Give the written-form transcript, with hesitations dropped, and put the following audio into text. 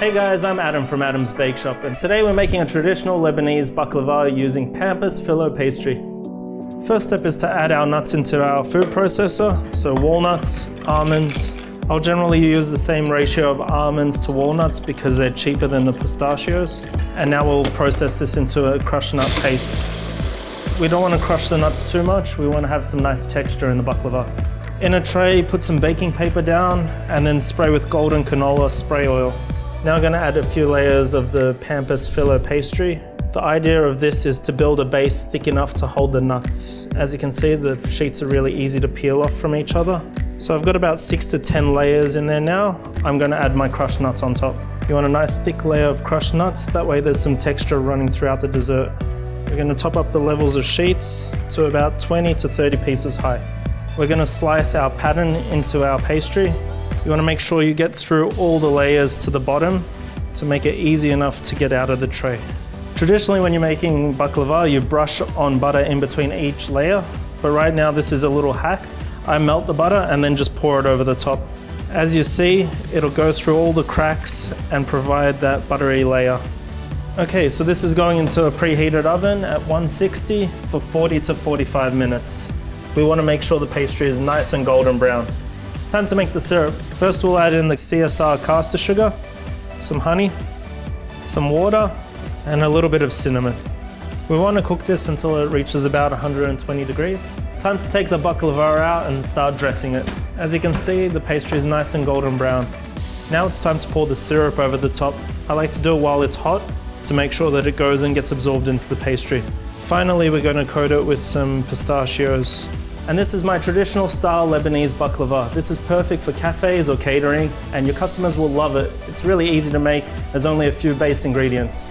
Hey guys, I'm Adam from Adam's Bake Shop, and today we're making a traditional Lebanese baklava using pampas filo pastry. First step is to add our nuts into our food processor, so walnuts, almonds. I'll generally use the same ratio of almonds to walnuts because they're cheaper than the pistachios. And now we'll process this into a crushed nut paste. We don't want to crush the nuts too much, we want to have some nice texture in the baklava. In a tray, put some baking paper down and then spray with golden canola spray oil. Now I'm going to add a few layers of the pampas filo pastry. The idea of this is to build a base thick enough to hold the nuts. As you can see, the sheets are really easy to peel off from each other. So I've got about 6 to 10 layers in there now. I'm going to add my crushed nuts on top. You want a nice thick layer of crushed nuts, that way there's some texture running throughout the dessert. We're going to top up the levels of sheets to about 20 to 30 pieces high. We're going to slice our pattern into our pastry. You want to make sure you get through all the layers to the bottom to make it easy enough to get out of the tray. Traditionally, when you're making baklava, you brush on butter in between each layer, but right now this is a little hack. I melt the butter and then just pour it over the top. As you see, it'll go through all the cracks and provide that buttery layer. Okay, so this is going into a preheated oven at 160 for 40 to 45 minutes. We want to make sure the pastry is nice and golden brown. Time to make the syrup. First we'll add in the CSR caster sugar, some honey, some water, and a little bit of cinnamon. We want to cook this until it reaches about 120 degrees. Time to take the baklava out and start dressing it. As you can see, the pastry is nice and golden brown. Now it's time to pour the syrup over the top. I like to do it while it's hot to make sure that it goes and gets absorbed into the pastry. Finally, we're going to coat it with some pistachios. And this is my traditional style Lebanese baklava. This is perfect for cafes or catering, and your customers will love it. It's really easy to make. There's only a few base ingredients.